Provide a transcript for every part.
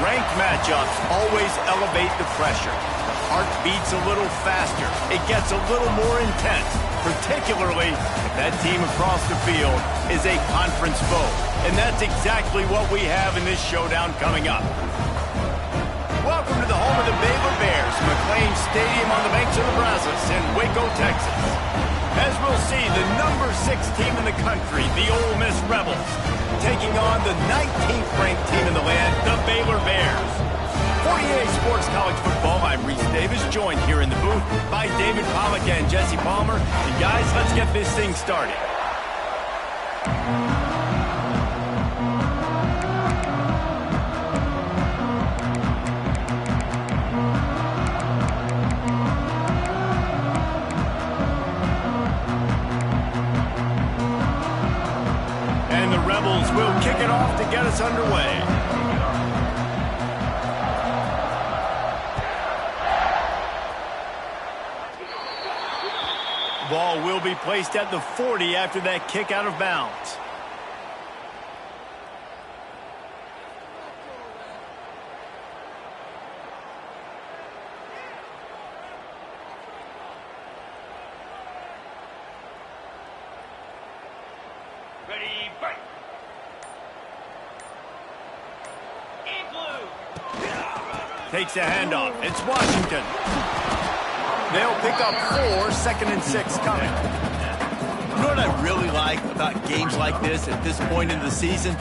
Ranked matchups always elevate the pressure. The heart beats a little faster. It gets a little more intense, particularly if that team across the field is a conference foe. And that's exactly what we have in this showdown coming up. Welcome to the home of the Baylor Bears, McLean Stadium on the banks of the Brazos in Waco, Texas. As we'll see, the number 6 team in the country, the Ole Miss Rebels, taking on the 19th ranked team in the land, the Baylor Bears. 48 Sports College Football, I'm Reese Davis, joined here in the booth by David Pollack and Jesse Palmer. And guys, let's get this thing started. And the Rebels will kick it off to get us underway. Ball will be placed at the 40 after that kick out of bounds. Ready, break. Takes a handoff. It's Washington. They'll pick up 4, 2nd and 6 coming. You know what I really like about games like this at this point in the season?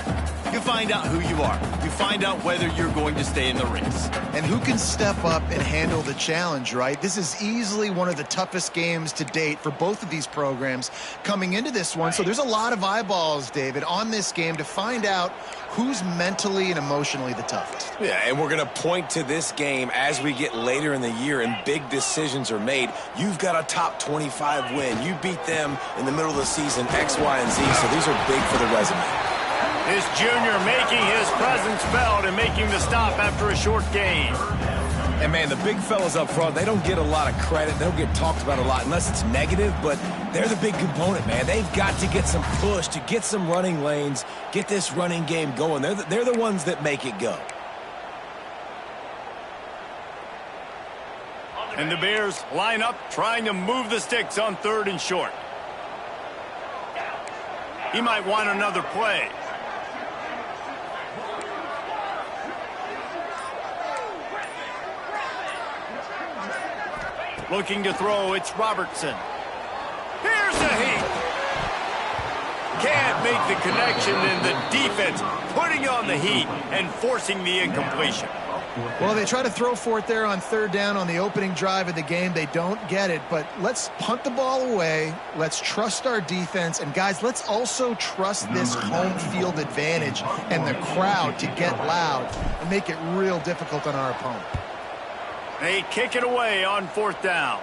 You find out who you are. You find out whether you're going to stay in the race. And who can step up and handle the challenge, right? This is easily one of the toughest games to date for both of these programs coming into this one. So there's a lot of eyeballs, David, on this game to find out who's mentally and emotionally the toughest. Yeah, and we're going to point to this game as we get later in the year and big decisions are made. You've got a top 25 win. You beat them in the middle of the season, X, Y, and Z, so these are big for the resume. This junior making his presence felt and making the stop after a short gain. And, man, the big fellas up front, they don't get a lot of credit. They don't get talked about a lot unless it's negative, but they're the big component, man. They've got to get some push, to get some running lanes, get this running game going. They're the ones that make it go. And the Bears line up trying to move the sticks on 3rd and short. He might want another play. Looking to throw, it's Robertson. Here's the heat. Can't make the connection, and the defense putting on the heat and forcing the incompletion. Well, they try to throw for it there on 3rd down on the opening drive of the game. They don't get it, but let's punt the ball away. Let's trust our defense. And, guys, let's also trust this home field advantage and the crowd to get loud and make it real difficult on our opponent. They kick it away on 4th down.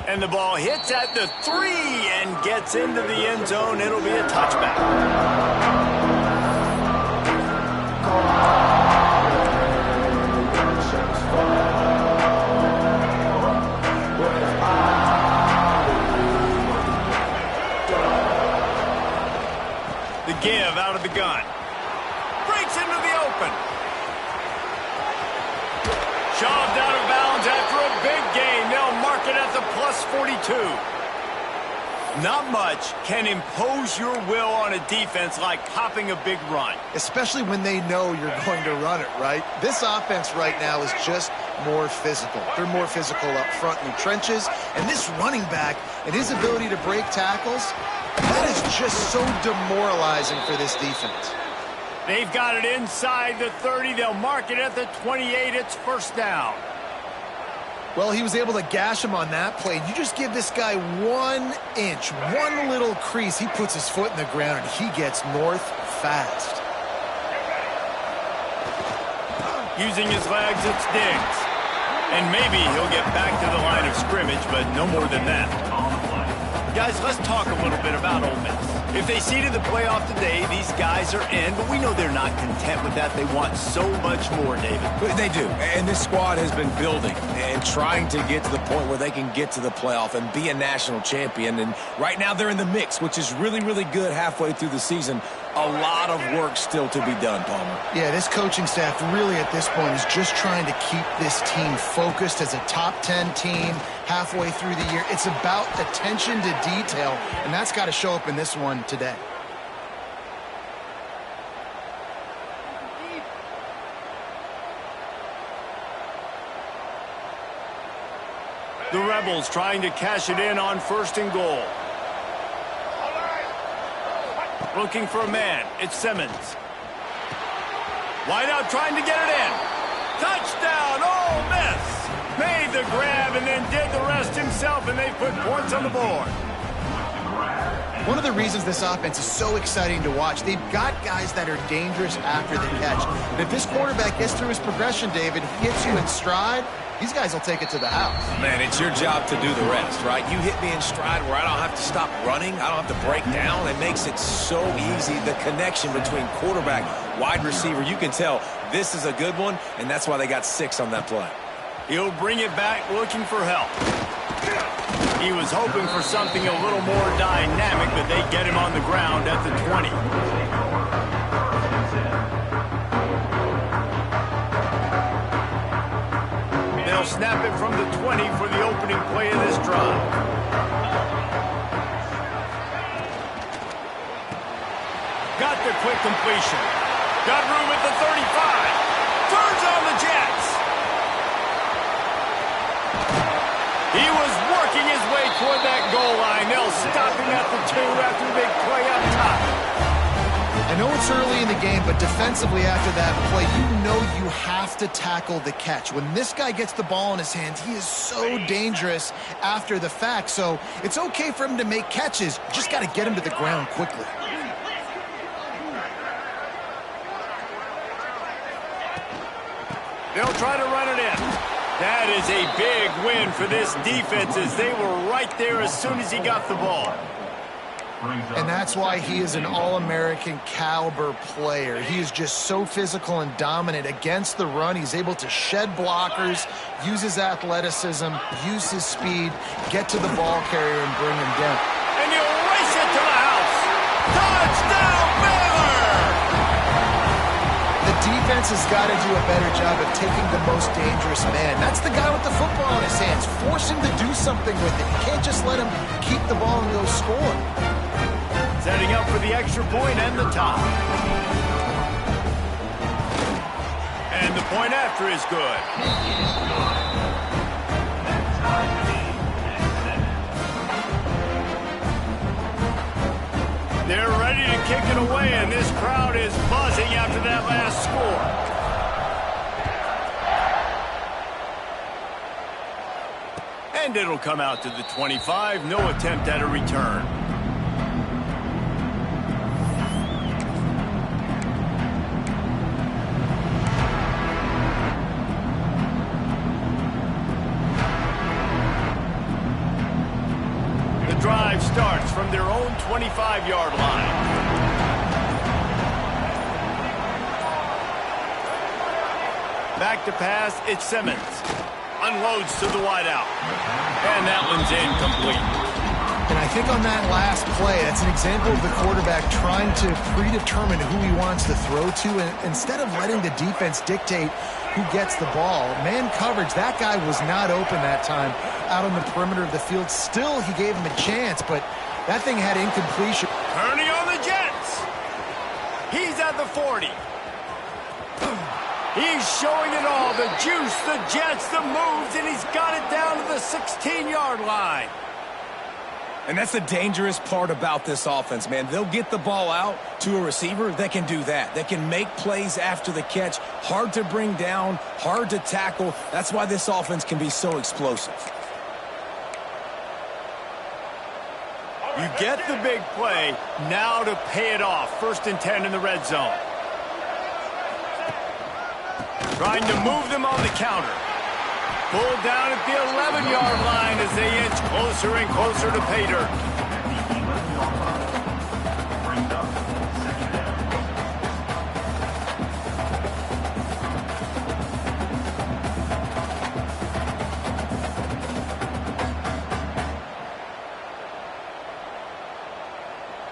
And the ball hits at the 3 and gets into the end zone. It'll be a touchback. The give out of the gun. Breaks into the open. Shoved out of bounds after a big gain. They'll mark it at the plus 42. Not much can impose your will on a defense like popping a big run. Especially when they know you're going to run it, right? This offense right now is just more physical. They're more physical up front in the trenches. And this running back and his ability to break tackles, that is just so demoralizing for this defense. They've got it inside the 30. They'll mark it at the 28. It's 1st down. Well, he was able to gash him on that play. You just give this guy 1 inch, one little crease. He puts his foot in the ground, and he gets north fast. Using his legs, it's Diggs. And maybe he'll get back to the line of scrimmage, but no more than that. Guys, let's talk a little bit about Ole Miss. If they seeded the playoff today, these guys are in, but we know they're not content with that. They want so much more, David. They do, and this squad has been building and trying to get to the point where they can get to the playoff and be a national champion. And right now they're in the mix, which is really, really good halfway through the season. A lot of work still to be done, Palmer. Yeah, this coaching staff really at this point is just trying to keep this team focused as a top 10 team halfway through the year. It's about attention to detail, and that's got to show up in this one today. The Rebels trying to cash it in on 1st and goal. Looking for a man. It's Simmons. Wide out trying to get it in. Touchdown, Ole Miss. Made the grab and then did the rest himself, and they put points on the board. One of the reasons this offense is so exciting to watch, they've got guys that are dangerous after the catch. And if this quarterback gets through his progression, David, hits you in stride, these guys will take it to the house. Man, it's your job to do the rest, right? You hit me in stride where I don't have to stop running. I don't have to break down. It makes it so easy. The connection between quarterback, wide receiver, you can tell this is a good one, and that's why they got 6 on that play. He'll bring it back looking for help. He was hoping for something a little more dynamic, but they get him on the ground at the 20. They'll snap it from the 20 for the opening play of this drive. Got the quick completion. Got room at the 35. Turns on the Jets. He was working his way toward that goal line. They'll stop him at the 2 after the big play up top. I know it's early in the game, but defensively after that play, you know you have to tackle the catch. When this guy gets the ball in his hands, he is so dangerous after the fact. So it's okay for him to make catches. You just got to get him to the ground quickly. They'll try to run it in. That is a big win for this defense as they were right there as soon as he got the ball. And that's why he is an All-American caliber player. He is just so physical and dominant against the run. He's able to shed blockers, use his athleticism, use his speed, get to the ball carrier and bring him down. And he'll race it to the house. Touchdown, Baylor! The defense has got to do a better job of taking the most dangerous man. That's the guy with the football in his hands. Force him to do something with it. You can't just let him keep the ball and go score. Setting up for the extra point and the top. And the point after is good. They're ready to kick it away, and this crowd is buzzing after that last score. And it'll come out to the 25. No attempt at a return. Drive starts from their own 25-yard line. Back to pass, it's Simmons. Unloads to the wideout. And that one's incomplete. And I think on that last play, that's an example of the quarterback trying to predetermine who he wants to throw to, and instead of letting the defense dictate who gets the ball. Man coverage, that guy was not open that time out on the perimeter of the field. Still, he gave him a chance, but that thing had incompletion. Turning on the Jets. He's at the 40. He's showing it all. The juice, the Jets, the moves, and he's got it down to the 16-yard line. And that's the dangerous part about this offense, man. They'll get the ball out to a receiver that can do that. That can make plays after the catch. Hard to bring down, hard to tackle. That's why this offense can be so explosive. You get the big play, now to pay it off. 1st and 10 in the red zone. Trying to move them on the counter. Pulled down at the 11-yard line as they inch closer and closer to pay dirt.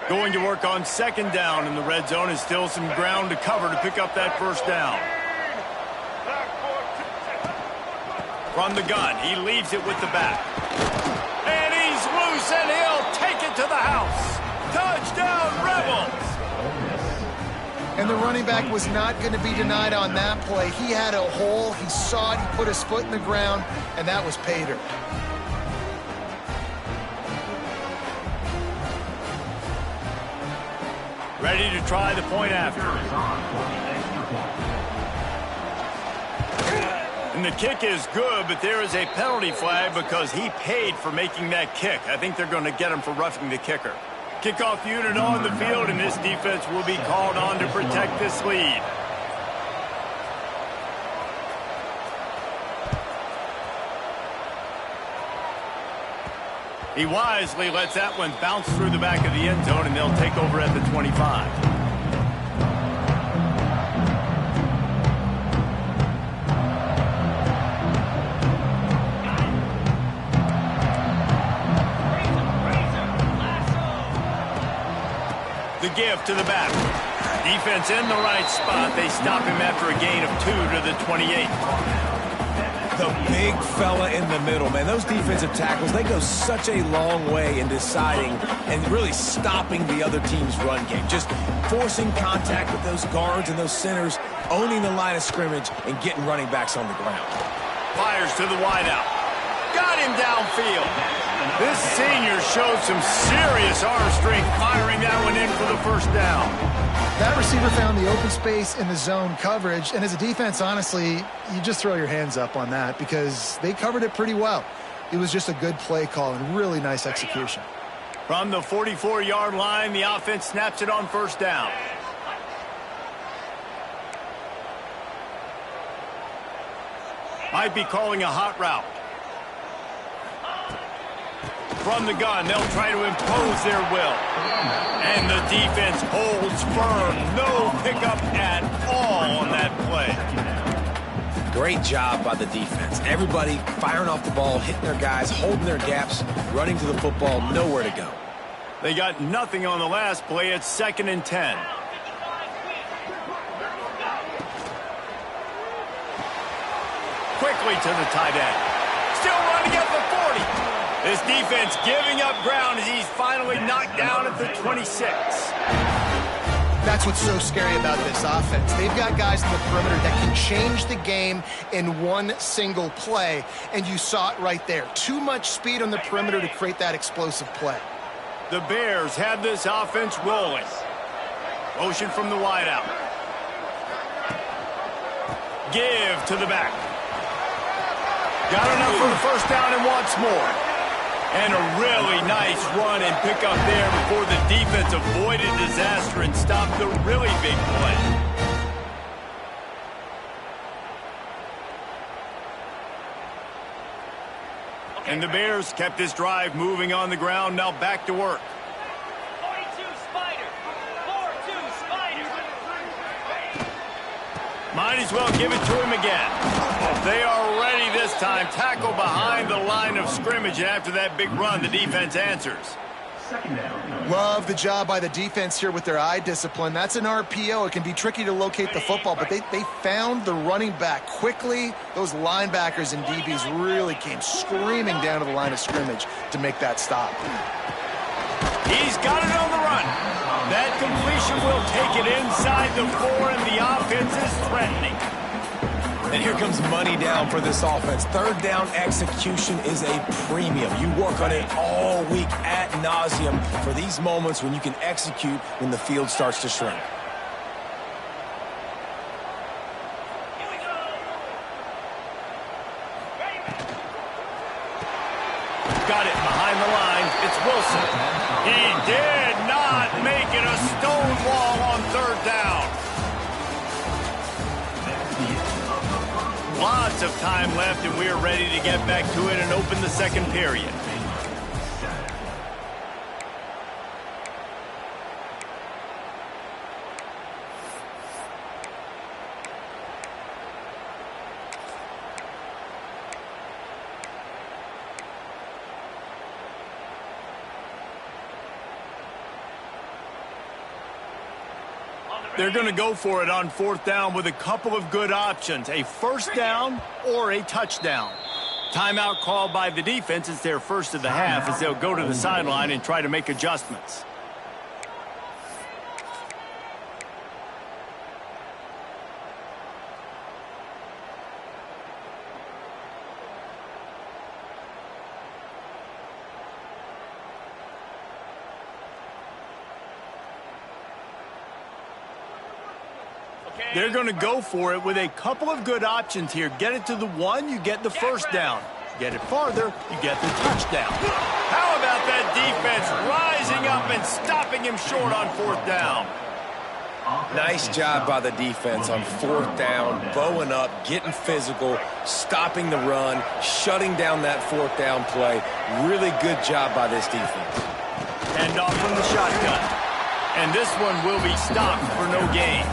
Going to work on second down in the red zone, and still some ground to cover to pick up that first down. From the gun, he leaves it with the back. And he's loose, and he'll take it to the house. Touchdown, Rebels! And the running back was not going to be denied on that play. He had a hole, he saw it, he put his foot in the ground, and that was pay dirt. Ready to try the point after. And the kick is good, but there is a penalty flag because he paid for making that kick. I think they're going to get him for roughing the kicker. Kickoff unit on the field, and this defense will be called on to protect this lead. He wisely lets that one bounce through the back of the end zone, and they'll take over at the 25. The give to the back. Defense in the right spot. They stop him after a gain of 2 to the 28. The big fella in the middle, man. Those defensive tackles, they go such a long way in deciding and really stopping the other team's run game. Just forcing contact with those guards and those centers, owning the line of scrimmage, and getting running backs on the ground. Fires to the wideout. Got him downfield. This senior showed some serious arm strength firing that one in for the first down. That receiver found the open space in the zone coverage, and as a defense, honestly, you just throw your hands up on that because they covered it pretty well. It was just a good play call and really nice execution. From the 44-yard line, the offense snaps it on first down. Might be calling a hot route. From the gun, they'll try to impose their will. And the defense holds firm. No pickup at all on that play. Great job by the defense. Everybody firing off the ball, hitting their guys, holding their gaps, running to the football, nowhere to go. They got nothing on the last play. It's 2nd and 10. Quickly to the tight end. Still running up the 40. This defense giving up ground as he's finally knocked down at the 26. That's what's so scary about this offense. They've got guys in the perimeter that can change the game in one single play, and you saw it right there. Too much speed on the perimeter to create that explosive play. The Bears have this offense rolling. Motion from the wideout. Give to the back. Got enough for the first down and wants more. And a really nice run and pick up there before the defense avoided disaster and stopped the really big play. And the Bears kept this drive moving on the ground, now back to work. 42 Spider. 4-2 Spider. Might as well give it to him again. They are ready this time. Tackle behind the line of scrimmage, and after that big run, the defense answers. Love the job by the defense here with their eye discipline. That's an RPO. It can be tricky to locate the football, but they found the running back quickly. Those linebackers and DBs really came screaming down to the line of scrimmage to make that stop. He's got it on the run. That completion will take it inside the 4, and the offense is threatening. And here comes money down for this offense. Third down execution is a premium. You work on it all week ad nauseum for these moments when you can execute when the field starts to shrink. Got it behind the line. It's Wilson. He did not make it a stone wall on third down. Lots of time left, and we are ready to get back to it and open the second period. They're going to go for it on 4th down with a couple of good options, a first down or a touchdown. Timeout called by the defense. It's their first of the half as they'll go to the sideline and try to make adjustments. They're going to go for it with a couple of good options here. Get it to the 1, you get the first down. Get it farther, you get the touchdown. How about that defense rising up and stopping him short on 4th down? Nice job by the defense on 4th down, bowing up, getting physical, stopping the run, shutting down that 4th down play. Really good job by this defense. Hand off from the shotgun. And this one will be stopped for no gain.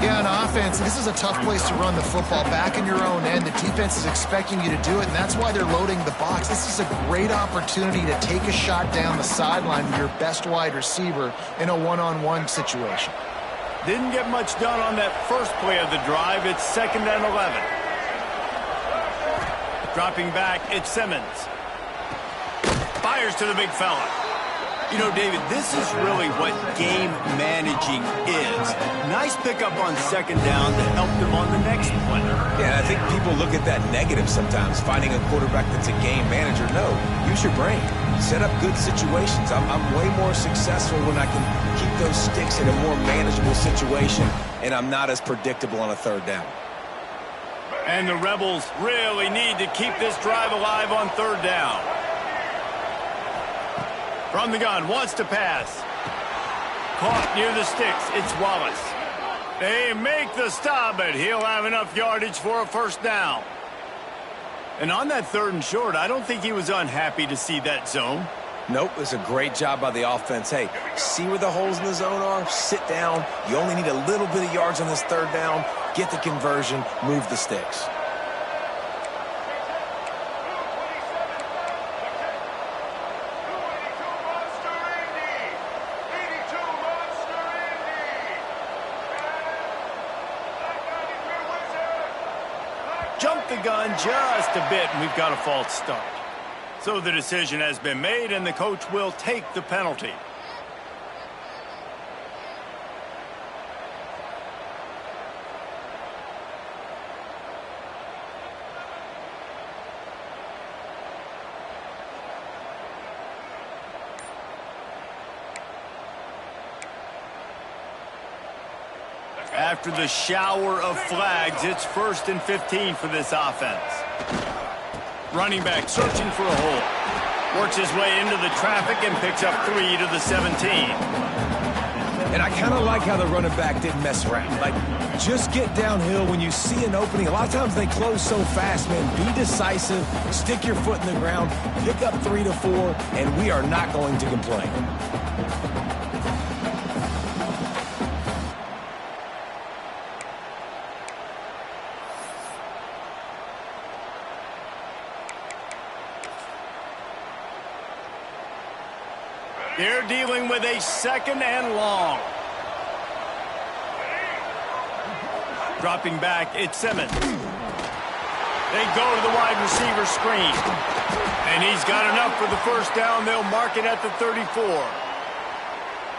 Yeah, on offense, this is a tough place to run the football. Back in your own end, the defense is expecting you to do it, and that's why they're loading the box. This is a great opportunity to take a shot down the sideline with your best wide receiver in a one-on-one situation. Didn't get much done on that first play of the drive. It's 2nd and 11. Dropping back, it's Simmons. Fires to the big fella. You know, David, this is really what game managing is. Nice pickup on 2nd down to help them on the next play. Yeah, I think people look at that negative sometimes, finding a quarterback that's a game manager. No, use your brain. Set up good situations. I'm way more successful when I can keep those sticks in a more manageable situation, and I'm not as predictable on a 3rd down. And the Rebels really need to keep this drive alive on 3rd down. From the gun, wants to pass. Caught near the sticks, it's Wallace. They make the stop, but he'll have enough yardage for a first down. And on that 3rd and short, I don't think he was unhappy to see that zone. Nope, it's a great job by the offense. Hey, see where the holes in the zone are? Sit down. You only need a little bit of yards on this 3rd down. Get the conversion, move the sticks. Jumped the gun just a bit, and we've got a false start. So the decision has been made, and the coach will take the penalty. After the shower of flags, it's 1st and 15 for this offense. Running back searching for a hole. Works his way into the traffic and picks up 3 to the 17. And I kind of like how the running back didn't mess around. Like, just get downhill when you see an opening. A lot of times they close so fast, man. Be decisive, stick your foot in the ground, pick up 3 to 4, and we are not going to complain. They're dealing with a 2nd and long. Dropping back, it's Simmons. They go to the wide receiver screen. And he's got enough for the first down. They'll mark it at the 34.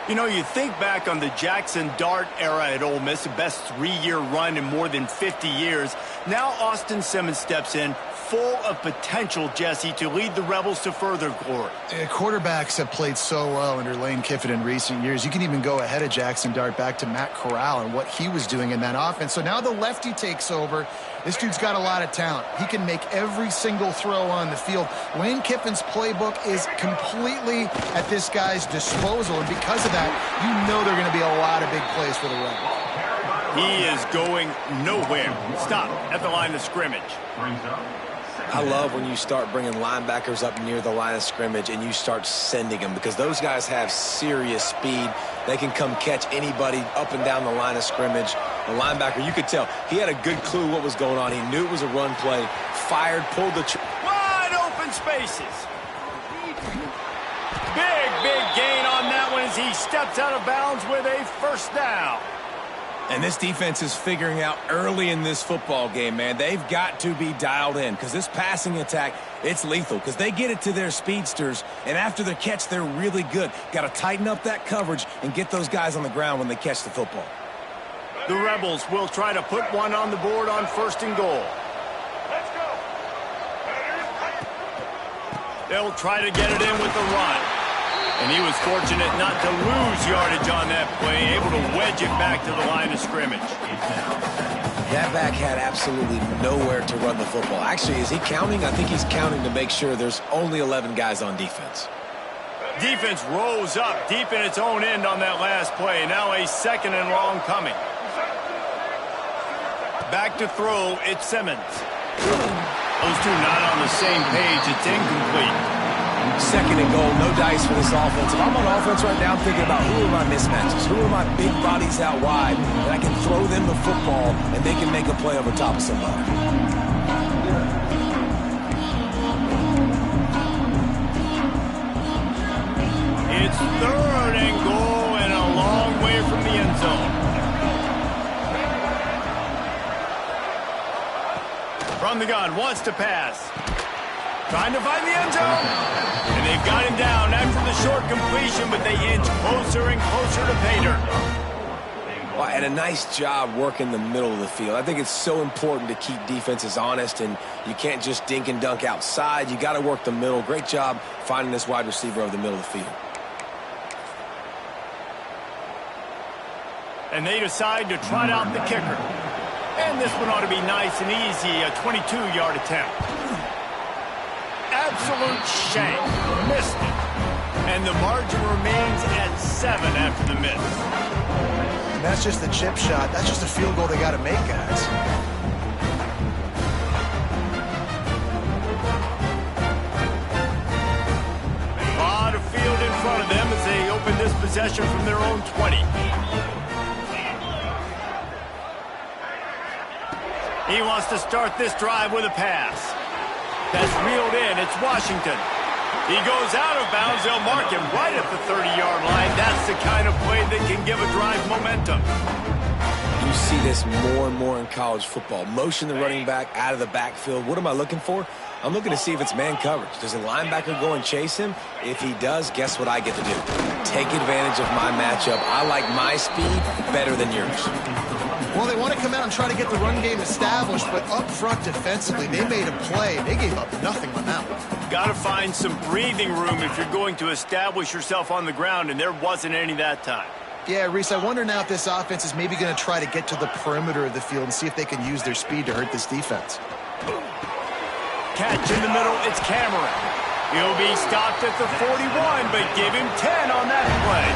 You know, you think back on the Jackson Dart era at Ole Miss, the best 3-year run in more than 50 years. Now Austin Simmons steps in, full of potential, Jesse, to lead the Rebels to further glory. Quarterbacks have played so well under Lane Kiffin in recent years. You can even go ahead of Jackson Dart back to Matt Corral and what he was doing in that offense. So now the lefty takes over. This dude's got a lot of talent. He can make every single throw on the field. Lane Kiffin's playbook is completely at this guy's disposal, and because of that, you know there are going to be a lot of big plays for the Rebels. He is going nowhere. Stop at the line of scrimmage. I love when you start bringing linebackers up near the line of scrimmage and you start sending them, because those guys have serious speed. They can come catch anybody up and down the line of scrimmage. The linebacker, you could tell, he had a good clue what was going on. He knew it was a run play, fired, pulled the wide open spaces. Big gain on that one as as he steps out of bounds with a first down. And this defense is figuring out early in this football game, man. They've got to be dialed in because this passing attack, it's lethal because they get it to their speedsters, and after the catch, they're really good. Got to tighten up that coverage and get those guys on the ground when they catch the football. The Rebels will try to put one on the board on 1st and goal. Let's go. They'll try to get it in with the run. And he was fortunate not to lose yardage on that play, able to wedge it back to the line of scrimmage. That back had absolutely nowhere to run the football. Actually, is he counting? I think he's counting to make sure there's only 11 guys on defense. Defense rose up deep in its own end on that last play. Now a 2nd and long coming. Back to throw, it's Simmons. Those two not on the same page. It's incomplete. 2nd and goal, no dice for this offense. If I'm on offense right now, I'm thinking about who are my mismatches, who are my big bodies out wide, and I can throw them the football, and they can make a play over top of somebody. It's 3rd and goal and a long way from the end zone. From the gun, wants to pass. Trying to find the end zone. And they've got him down after the short completion, but they inch closer and closer to pay dirt. Well, and a nice job working the middle of the field. I think it's so important to keep defenses honest, and you can't just dink and dunk outside. You got to work the middle. Great job finding this wide receiver over the middle of the field. And they decide to trot out the kicker. And this one ought to be nice and easy, a 22-yard attempt. Absolute shank. Missed it. And the margin remains at 7 after the miss. And that's just the chip shot. That's just a field goal they got to make, guys. A lot of field in front of them as they open this possession from their own 20. He wants to start this drive with a pass. That's reeled in. It's Washington. He goes out of bounds. They'll mark him right at the 30-yard line. That's the kind of play that can give a drive momentum. You see this more and more in college football. Motion the running back out of the backfield. What am I looking for? I'm looking to see if it's man coverage. Does a linebacker go and chase him? If he does, guess what I get to do? Take advantage of my matchup. I like my speed better than yours. Well, they want to come out and try to get the run game established, but up front defensively, they made a play. They gave up nothing on that one. Got to find some breathing room if you're going to establish yourself on the ground, and there wasn't any that time. Yeah, Reese, I wonder now if this offense is maybe going to try to get to the perimeter of the field and see if they can use their speed to hurt this defense. Catch in the middle, it's Cameron. He'll be stopped at the 41, but give him 10 on that play.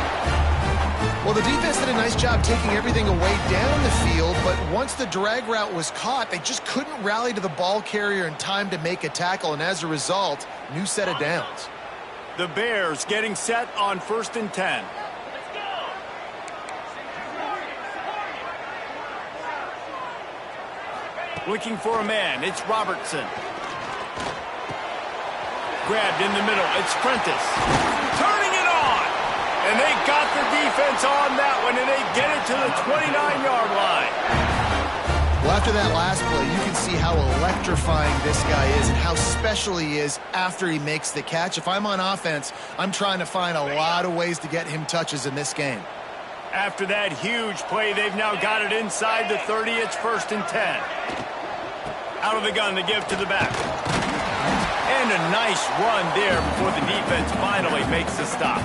Well, the defense did a nice job taking everything away down the field, but once the drag route was caught, they just couldn't rally to the ball carrier in time to make a tackle, and as a result, new set of downs. The Bears getting set on 1st and 10. Looking for a man, it's Robertson. Grabbed in the middle, it's Prentice. Turning it on! And they got the defense on that one, and they get it to the 29-yard line. Well, after that last play, you can see how electrifying this guy is and how special he is after he makes the catch. If I'm on offense, I'm trying to find a lot of ways to get him touches in this game. After that huge play, they've now got it inside the 30. It's 1st and 10. Out of the gun, they give to the back. And a nice run there before the defense finally makes the stop.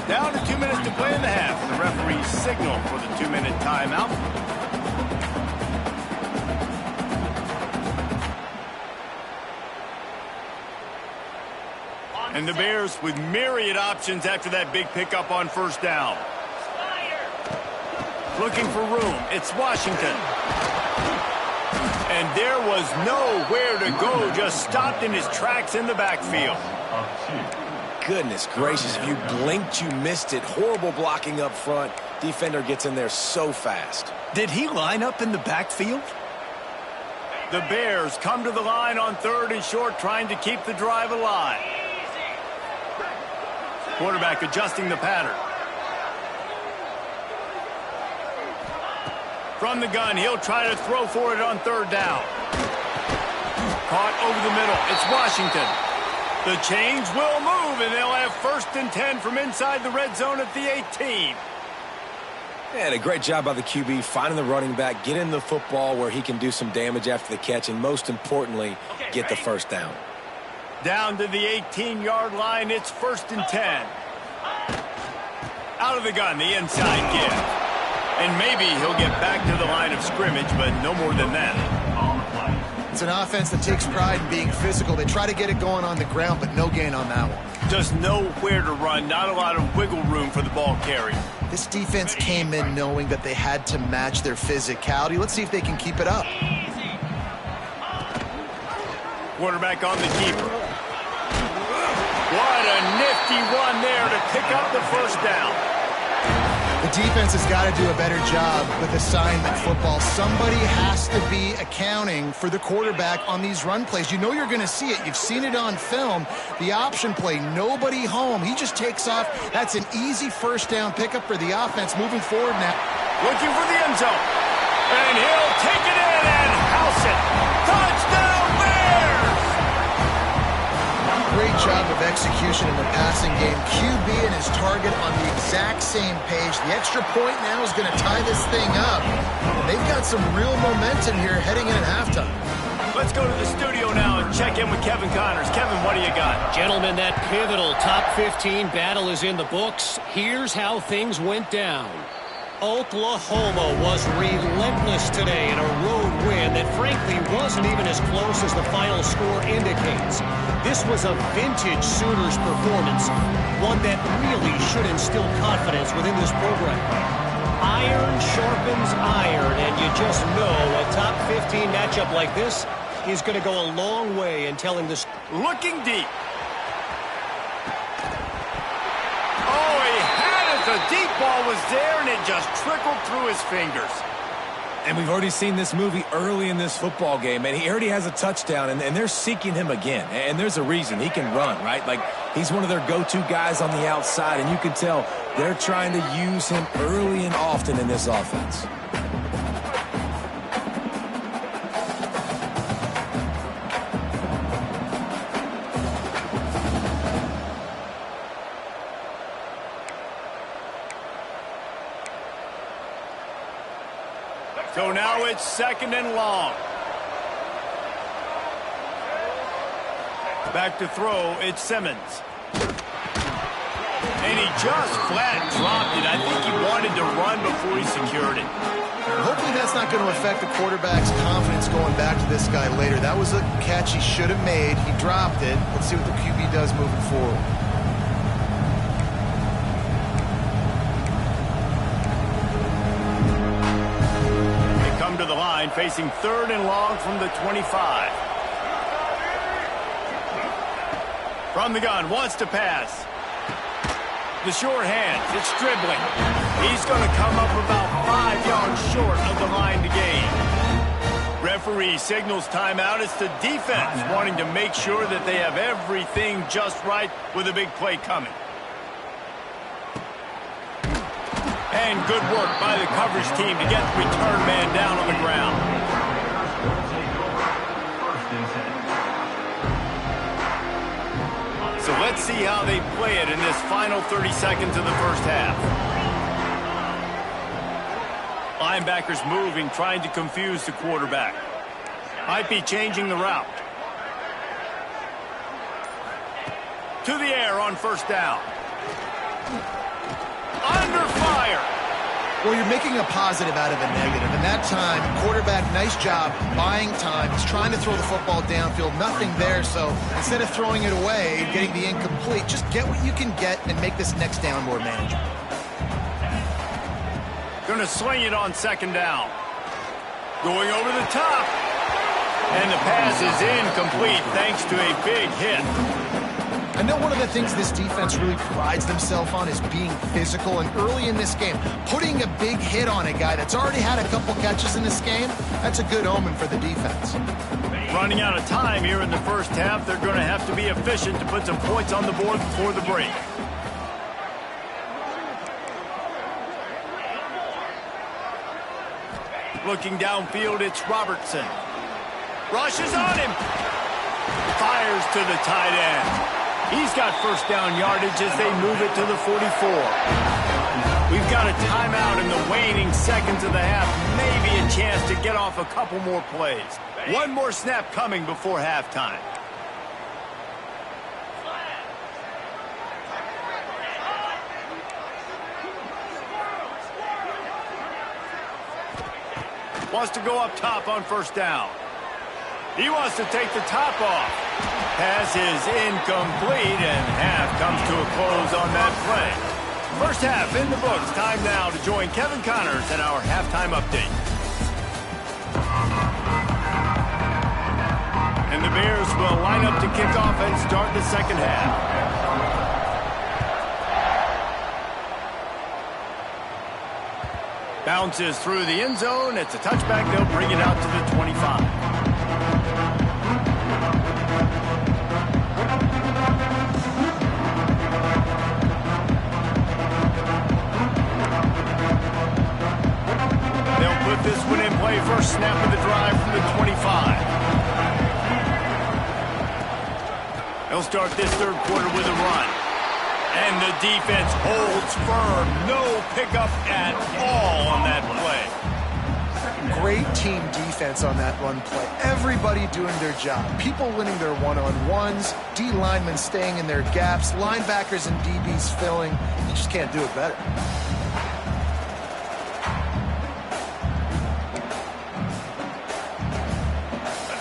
Down to 2 minutes to play in the half. The referee signal for the 2-minute timeout. And the Bears with myriad options after that big pickup on 1st down. Looking for room. It's Washington. And there was nowhere to go. Just stopped in his tracks in the backfield. Goodness gracious, if you blinked, you missed it. Horrible blocking up front. Defender gets in there so fast. Did he line up in the backfield? The Bears come to the line on 3rd and short, trying to keep the drive alive. Quarterback adjusting the pattern. From the gun, he'll try to throw for it on third down. Caught over the middle. It's Washington. The chains will move, and they'll have 1st and 10 from inside the red zone at the 18. And a great job by the QB finding the running back, getting the football where he can do some damage after the catch, and most importantly, get the first down. Down to the 18-yard line, it's 1st and 10. Out of the gun, the inside give. And maybe he'll get back to the line of scrimmage, but no more than that. It's an offense that takes pride in being physical. They try to get it going on the ground, but no gain on that one. Just nowhere to run, not a lot of wiggle room for the ball carrier. This defense came in knowing that they had to match their physicality. Let's see if they can keep it up. Quarterback on the keeper. What a nifty run there to pick up the first down. The defense has got to do a better job with assignment football. Somebody has to be accounting for the quarterback on these run plays. You know you're going to see it. You've seen it on film. The option play, nobody home. He just takes off. That's an easy first down pickup for the offense moving forward now. Looking for the end zone. And he'll take it in and house it. Touchdown Bears! Great job of execution in the passing game. QB and his target on the exact same page. The extra point now is going to tie this thing up. They've got some real momentum here heading in at halftime. Let's go to the studio now and check in with Kevin Connors. Kevin, what do you got? Gentlemen, that pivotal top 15 battle is in the books. Here's how things went down. Oklahoma was relentless today in a road win that frankly wasn't even as close as the final score indicates. This was a vintage Sooners performance, one that really should instill confidence within this program. Iron sharpens iron, and you just know a top 15 matchup like this is going to go a long way in telling this. Looking deep. Oh, he had it. The deep ball was there, and it just trickled through his fingers. And we've already seen this movie early in this football game, and he already has a touchdown, and they're seeking him again. And there's a reason. He can run, right? Like, he's one of their go-to guys on the outside, and you can tell they're trying to use him early and often in this offense. So now it's 2nd and long. Back to throw, it's Simmons. And he just flat dropped it. I think he wanted to run before he secured it. Hopefully that's not going to affect the quarterback's confidence going back to this guy later. That was a catch he should have made. He dropped it. Let's see what the QB does moving forward. To the line, facing 3rd and long from the 25. From the gun, wants to pass. The short hands, it's dribbling. He's going to come up about 5 yards short of the line to gain. Referee signals timeout. It's the defense wanting to make sure that they have everything just right with a big play coming. And good work by the coverage team to get the return man down on the ground. So let's see how they play it in this final 30 seconds of the first half. Linebackers moving, trying to confuse the quarterback. Might be changing the route. To the air on 1st down. Under fire. Well, you're making a positive out of a negative. And that time, quarterback, nice job buying time. He's trying to throw the football downfield. Nothing there. So instead of throwing it away and getting the incomplete, just get what you can get and make this next down more manageable. Going to sling it on 2nd down. Going over the top. And the pass is incomplete thanks to a big hit. I know one of the things this defense really prides themselves on is being physical, and early in this game, putting a big hit on a guy that's already had a couple catches in this game, that's a good omen for the defense. Running out of time here in the first half, they're going to have to be efficient to put some points on the board before the break. Looking downfield, it's Robertson. Rushes on him. Fires to the tight end. He's got first down yardage as they move it to the 44. We've got a timeout in the waning seconds of the half. Maybe a chance to get off a couple more plays. One more snap coming before halftime. Wants to go up top on first down. He wants to take the top off. Pass is incomplete, and half comes to a close on that play. First half in the books. Time now to join Kevin Connors in our halftime update. And the Bears will line up to kick off and start the second half. Bounces through the end zone. It's a touchback. They'll bring it out to the 25. They'll put this one in play. First snap of the drive from the 25. They'll start this third quarter with a run. And the defense holds firm. No pickup at all on that play. Great team defense on that run play. Everybody doing their job. People winning their one-on-ones. D linemen staying in their gaps. Linebackers and DBs filling. You just can't do it better.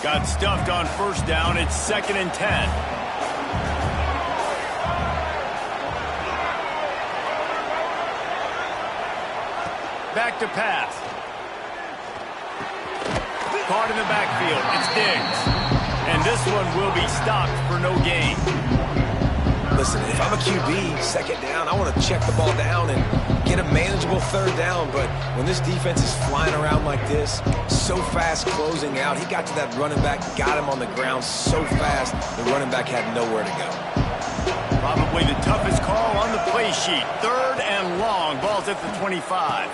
Got stuffed on first down. It's 2nd and 10. Back to pass. Caught in the backfield. It's Diggs. And this one will be stopped for no gain. Listen, if I'm a QB, second down, I want to check the ball down and get a manageable third down. But when this defense is flying around like this, so fast closing out, he got to that running back, got him on the ground so fast, the running back had nowhere to go. Probably the toughest call on the play sheet. 3rd and long. Ball's at the 25.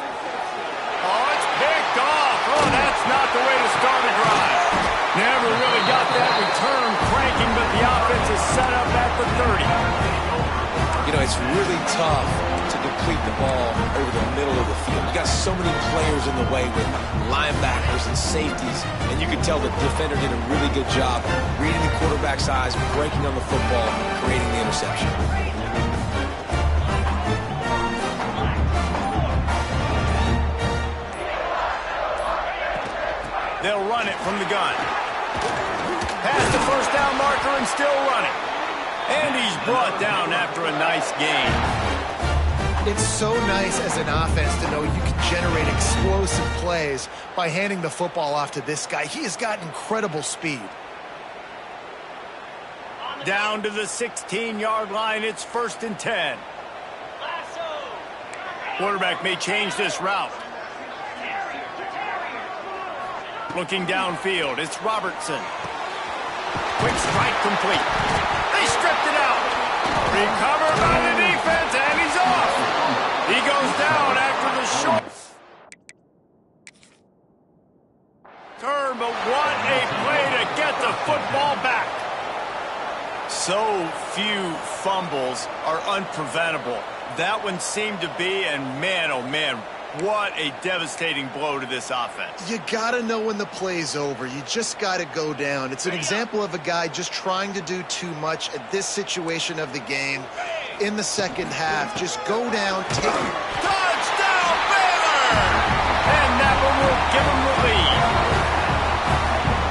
Oh, it's picked off. Oh, that's not the way to start a drive. Never really got that return cranking, but the offense is set up at the 30. You know, it's really tough to complete the ball over the middle of the field. You got so many players in the way with linebackers and safeties, and you can tell the defender did a really good job reading the quarterback's eyes, breaking on the football, creating the interception. They'll run it from the gun. Past the first down marker and still running. And he's brought down after a nice gain. It's so nice as an offense to know you can generate explosive plays by handing the football off to this guy. He has got incredible speed. Down to the 16-yard line. It's 1st and 10. Quarterback may change this route. Looking downfield, it's Robertson. Quick strike complete. They stripped it out. Recovered by the defense, and he's off. He goes down after the short turn, but what a play to get the football back. So few fumbles are unpreventable. That one seemed to be, and man, oh man, what a devastating blow to this offense. You got to know when the play's over. You just got to go down. It's an example of a guy just trying to do too much at this situation of the game. In the second half, just go down, take it. Touchdown, Baylor! And that one will give him the lead.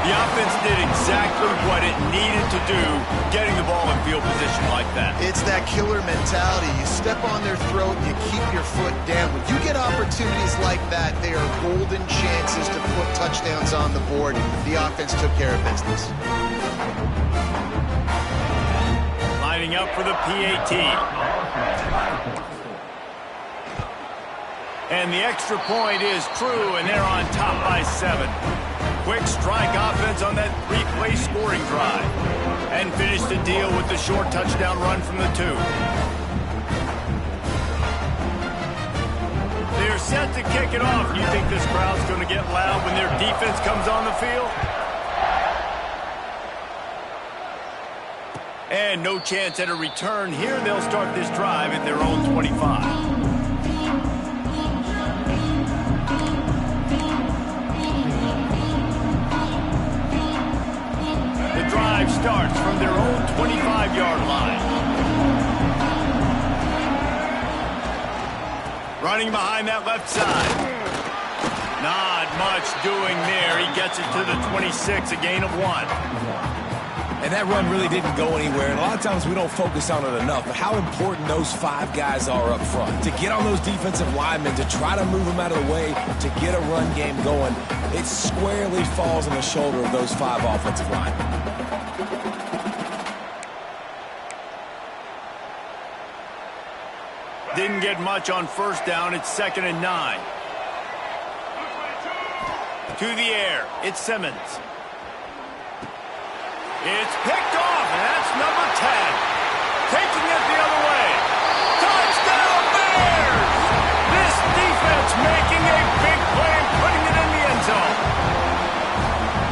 The offense did exactly what it needed to do, getting the ball in field position like that. It's that killer mentality. You step on their throat, you keep your foot down. When you get opportunities like that, they are golden chances to put touchdowns on the board. The offense took care of business. Lining up for the PAT. And the extra point is true, and they're on top by 7. Quick strike offense on that 3-play scoring drive. And finish the deal with the short touchdown run from the 2. They're set to kick it off. Do you think this crowd's going to get loud when their defense comes on the field? And no chance at a return here. They'll start this drive at their own 25. The drive starts from their own 25-yard line. Running behind that left side. Not much doing there. He gets it to the 26, a gain of 1. And that run really didn't go anywhere. And a lot of times we don't focus on it enough, but how important those 5 guys are up front. To get on those defensive linemen, to try to move them out of the way, to get a run game going, it squarely falls on the shoulder of those 5 offensive linemen. Didn't get much on first down. It's 2nd and 9. To the air. It's Simmons. It's picked off, and that's number 10. Taking it the other way. Touchdown Bears! This defense making a big play and putting it in the end zone.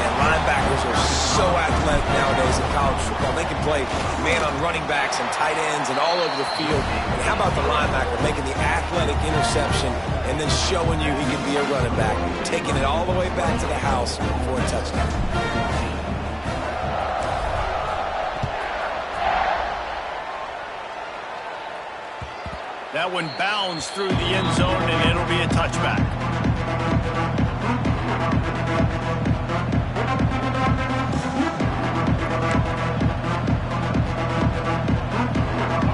And linebackers are so athletic nowadays in college football. They can play man on running backs and tight ends and all over the field. And how about the linebacker making the athletic interception and then showing you he can be a running back, taking it all the way back to the house for a touchdown. That one bounds through the end zone, and it'll be a touchback.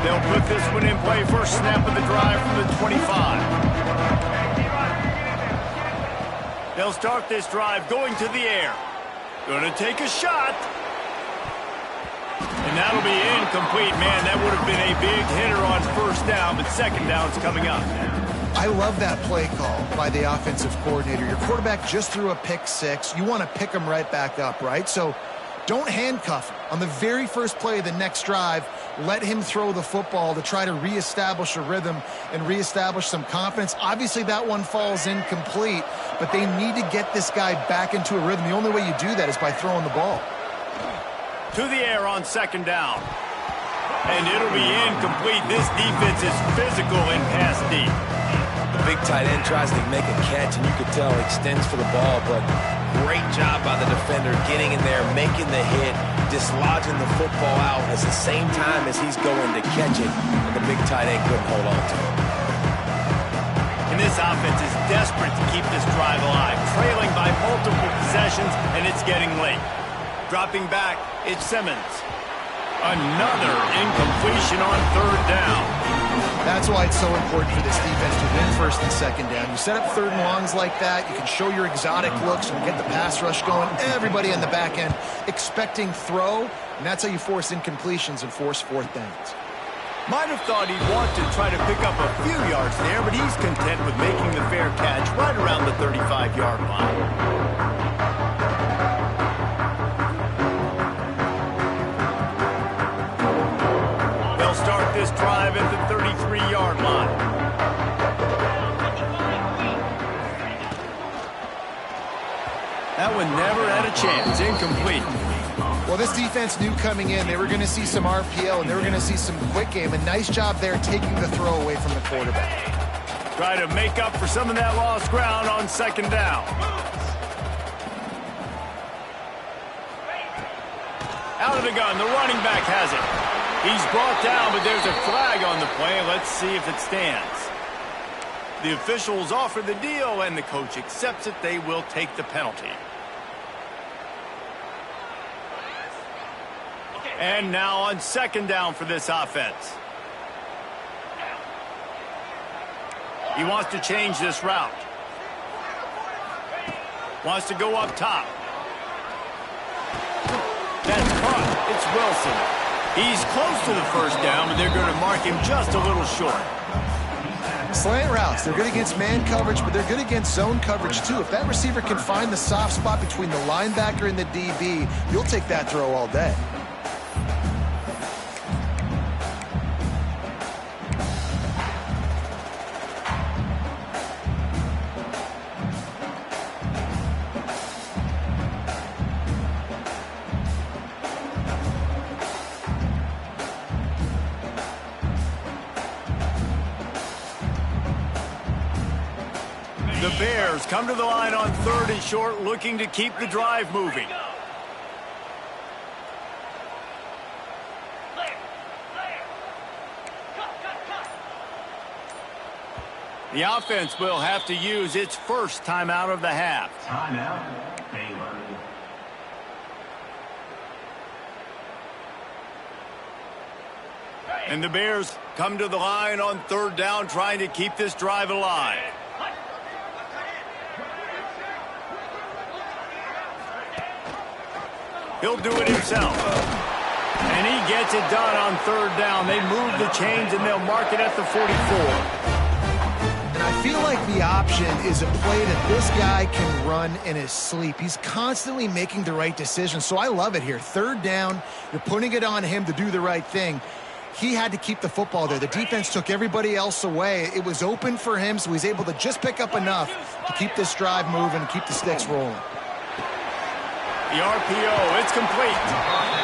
They'll put this one in play. First snap of the drive from the 25. They'll start this drive going to the air. Going to take a shot. And that'll be incomplete. Man, that would have been a big hitter on first down, but second down's coming up. I love that play call by the offensive coordinator. Your quarterback just threw a pick 6. You want to pick him right back up, right? So don't handcuff him. On the very first play of the next drive, let him throw the football to try to reestablish a rhythm and reestablish some confidence. Obviously, that one falls incomplete, but they need to get this guy back into a rhythm. The only way you do that is by throwing the ball. To the air on second down. And it'll be incomplete. This defense is physical in pass deep. The big tight end tries to make a catch, and you could tell extends for the ball, but great job by the defender getting in there, making the hit, dislodging the football out at the same time as he's going to catch it, and the big tight end couldn't hold on to it. And this offense is desperate to keep this drive alive, trailing by multiple possessions, and it's getting late. Dropping back, it's Simmons. Another incompletion on third down. That's why it's so important for this defense to win first and second down. You set up third and longs like that, you can show your exotic looks and get the pass rush going. Everybody on the back end expecting throw, and that's how you force incompletions and force fourth downs. Might have thought he'd want to try to pick up a few yards there, but he's content with making the fair catch right around the 35-yard line. Start this drive at the 33-yard line. That one never had a chance. Incomplete. Well, this defense knew coming in they were going to see some RPO and they were going to see some quick game. A nice job there taking the throw away from the quarterback. Try to make up for some of that lost ground on second down. Out of the gun. The running back has it. He's brought down, but there's a flag on the play. Let's see if it stands. The officials offer the deal, and the coach accepts it. They will take the penalty. And now on second down for this offense. He wants to change this route. Wants to go up top. That's caught. It's Wilson. He's close to the first down, but they're going to mark him just a little short. Slant routes, they're good against man coverage, but they're good against zone coverage too. If that receiver can find the soft spot between the linebacker and the DB, you'll take that throw all day. The Bears come to the line on 3rd and short, looking to keep the drive moving. The offense will have to use its first timeout of the half. Timeout, Baylor. And the Bears come to the line on 3rd down, trying to keep this drive alive. He'll do it himself. And he gets it done on 3rd down. They move the chains, and they'll mark it at the 44. And I feel like the option is a play that this guy can run in his sleep. He's constantly making the right decision, so I love it here. 3rd down, you're putting it on him to do the right thing. He had to keep the football there. The defense took everybody else away. It was open for him, so he's able to just pick up enough to keep this drive moving and keep the sticks rolling. The RPO, it's complete.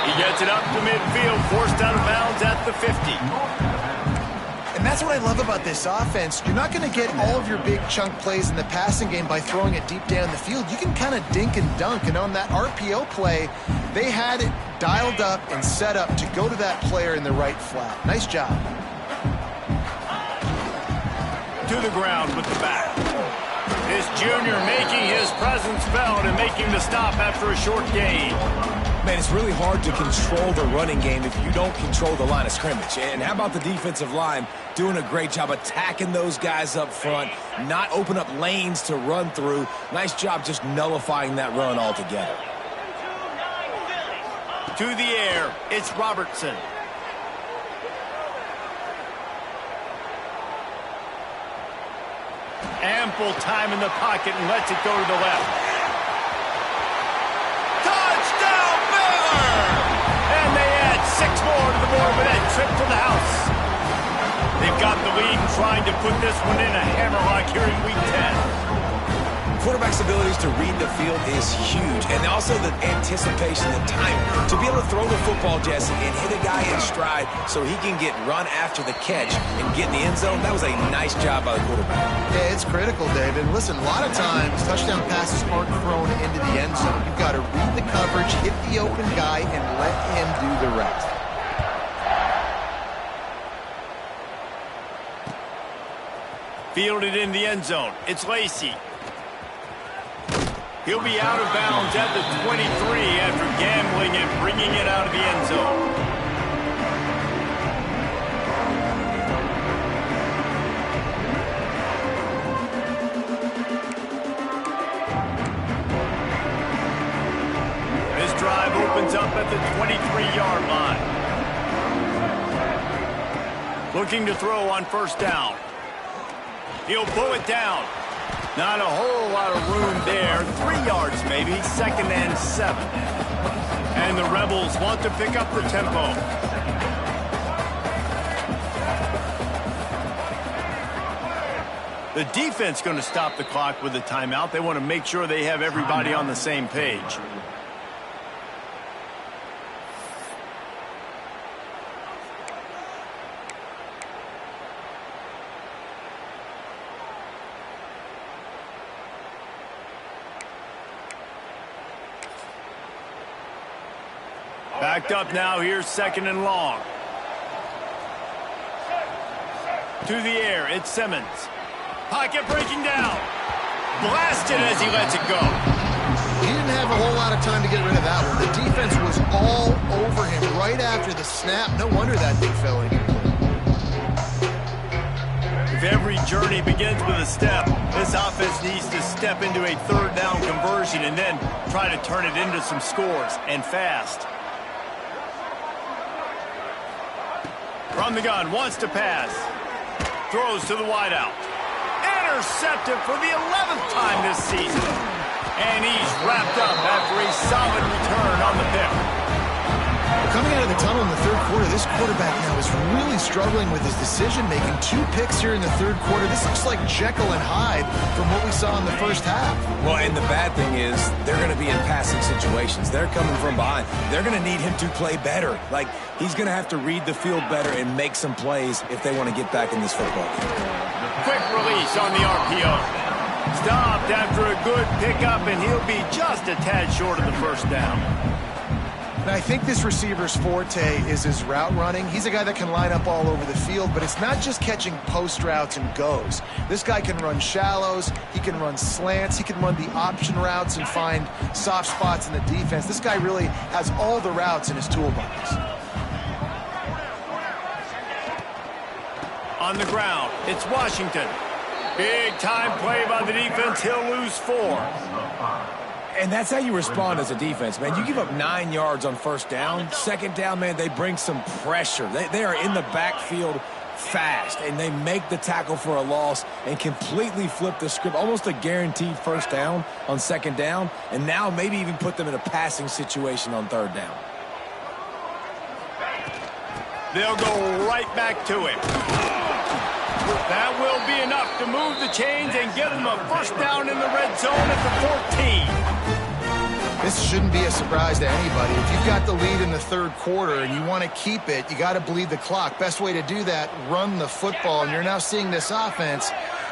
He gets it up to midfield, forced out of bounds at the 50. And that's what I love about this offense. You're not going to get all of your big chunk plays in the passing game by throwing it deep down the field. You can kind of dink and dunk. And on that RPO play, they had it dialed up and set up to go to that player in the right flat. Nice job. To the ground with the back. This junior making his presence felt and making the stop after a short gain. Man, it's really hard to control the running game if you don't control the line of scrimmage. And how about the defensive line doing a great job attacking those guys up front, not open up lanes to run through. Nice job just nullifying that run altogether. To the air, it's Robertson. Ample time in the pocket and lets it go to the left. And they add 6 more to the board with that trip to the house. They've got the lead and trying to put this one in a hammerlock here in Week 10. Quarterback's abilities to read the field is huge, and also the anticipation, the time to be able to throw the football, Jesse, and hit a guy in stride so he can get run after the catch and get in the end zone. That was a nice job by the quarterback. Yeah, it's critical, David. Listen, a lot of times touchdown passes aren't thrown into the end zone. You've got to read the coverage, hit the open guy, and let him do the rest. Fielded in the end zone. It's Lacey. He'll be out of bounds at the 23 after gambling and bringing it out of the end zone. This drive opens up at the 23-yard line. Looking to throw on 1st down. He'll pull it down. Not a whole lot of room there. 3 yards maybe. 2nd and 7. And the Rebels want to pick up the tempo. The defense going to stop the clock with a timeout. They want to make sure they have everybody on the same page. Backed up now, here's 2nd and long. To the air, it's Simmons. Pocket breaking down. Blasted as he lets it go. He didn't have a whole lot of time to get rid of that one. The defense was all over him right after the snap. No wonder that thing fell incomplete. If every journey begins with a step, this offense needs to step into a 3rd down conversion and then try to turn it into some scores, and fast. From the gun, wants to pass. Throws to the wideout. Intercepted for the 11th time this season. And he's wrapped up after a solid return on the pick. Coming out of the tunnel in the 3rd quarter, this quarterback now is really struggling with his decision-making. 2 picks here in the 3rd quarter. This looks like Jekyll and Hyde from what we saw in the 1st half. Well, and the bad thing is they're going to be in passing situations. They're coming from behind. They're going to need him to play better. Like, he's going to have to read the field better and make some plays if they want to get back in this football game. Quick release on the RPO. Stopped after a good pickup, and he'll be just a tad short of the first down. And I think this receiver's forte is his route running. He's a guy that can line up all over the field, but it's not just catching post routes and goes. This guy can run shallows, he can run slants, he can run the option routes and find soft spots in the defense. This guy really has all the routes in his toolbox. On the ground, it's Washington. Big time play by the defense. He'll lose 4. And that's how you respond as a defense, man. You give up 9 yards on first down. Second down, man, they bring some pressure. They are in the backfield fast, and they make the tackle for a loss and completely flip the script. Almost a guaranteed first down on second down, and now maybe even put them in a passing situation on third down. They'll go right back to him. That will be enough to move the chains and get them a first down in the red zone at the 14. This shouldn't be a surprise to anybody. If you've got the lead in the third quarter and you want to keep it, you got to bleed the clock. Best way to do that, run the football. And you're now seeing this offense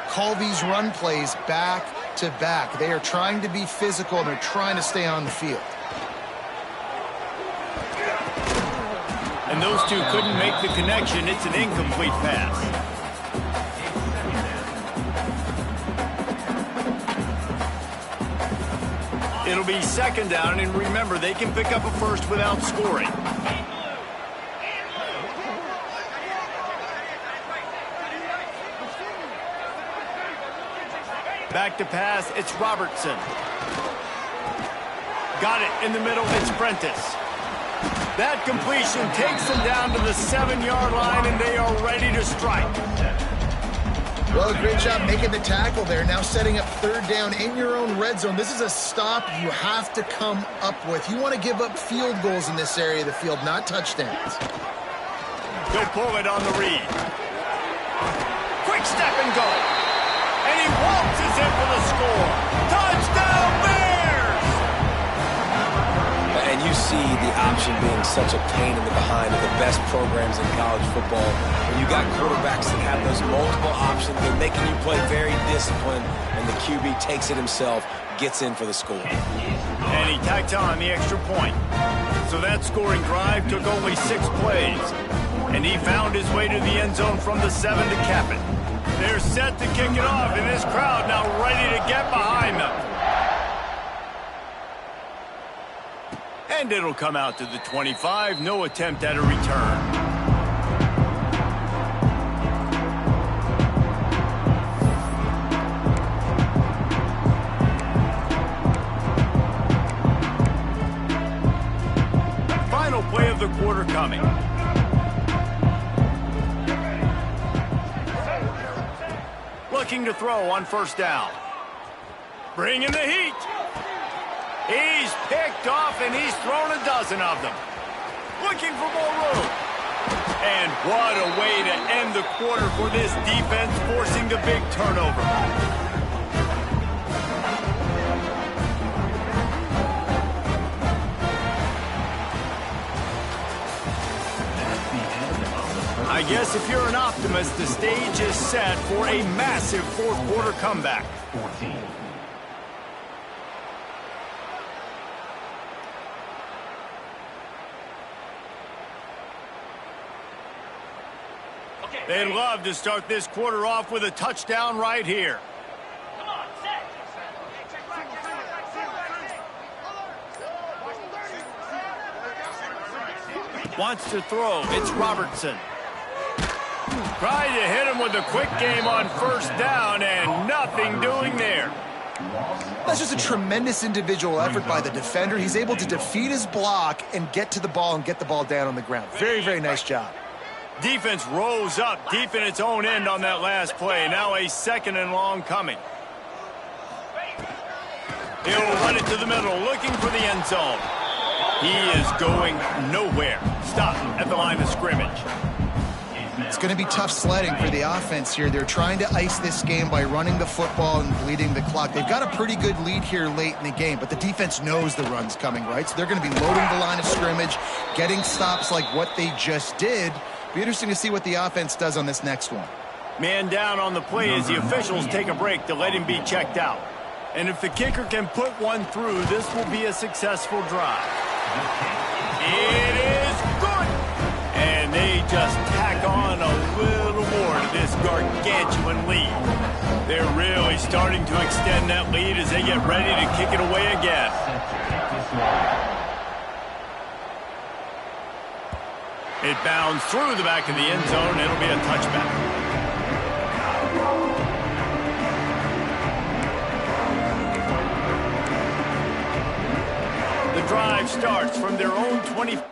call these run plays back to back. They are trying to be physical, and they're trying to stay on the field. And those two couldn't make the connection. It's an incomplete pass. It'll be second down, and remember, they can pick up a first without scoring. Back to pass, it's Robertson. Got it in the middle, it's Prentice. That completion takes them down to the 7-yard line, and they are ready to strike. Well, great job making the tackle there. Now setting up third down in your own red zone. This is a stop you have to come up with. You want to give up field goals in this area of the field, not touchdowns. Go pull it on the read. Quick step and go. And he waltzes in for the score. Touchdown, Bears! And you see the option being such a pain in the behind of the best programs in college football. When you got quarterbacks that have those multiple options, they're making you play very disciplined, and the QB takes it himself, gets in for the score. And he tacked on the extra point. So that scoring drive took only 6 plays. And he found his way to the end zone from the 7 to cap it. They're set to kick it off, and this crowd now ready to get behind them. And it'll come out to the 25. No attempt at a return. Final play of the quarter coming. Looking to throw on first down. Bringing the heat. He's picked off, and he's thrown a dozen of them. Looking for more room. And what a way to end the quarter for this defense, forcing the big turnover. I guess if you're an optimist, the stage is set for a massive fourth quarter comeback. 14. They'd love to start this quarter off with a touchdown right here. Come on, set. Wants to throw. It's Robertson. Tried to hit him with a quick game on first down, and nothing doing there. That's just a tremendous individual effort by the defender. He's able to defeat his block and get to the ball and get the ball down on the ground. Very, very nice job. Defense rose up deep in its own end on that last play. Now a second and long coming. He'll run it to the middle, looking for the end zone. He is going nowhere. Stop at the line of scrimmage. It's going to be tough sledding for the offense here. They're trying to ice this game by running the football and bleeding the clock. They've got a pretty good lead here late in the game, but the defense knows the run's coming, right? So they're going to be loading the line of scrimmage, getting stops like what they just did. Be interesting to see what the offense does on this next one. Man down on the play as the officials take a break to let him be checked out. And if the kicker can put one through, this will be a successful drive. It is good! And they just tack on a little more to this gargantuan lead. They're really starting to extend that lead as they get ready to kick it away again. It bounds through the back of the end zone. It'll be a touchback. The drive starts from their own 20.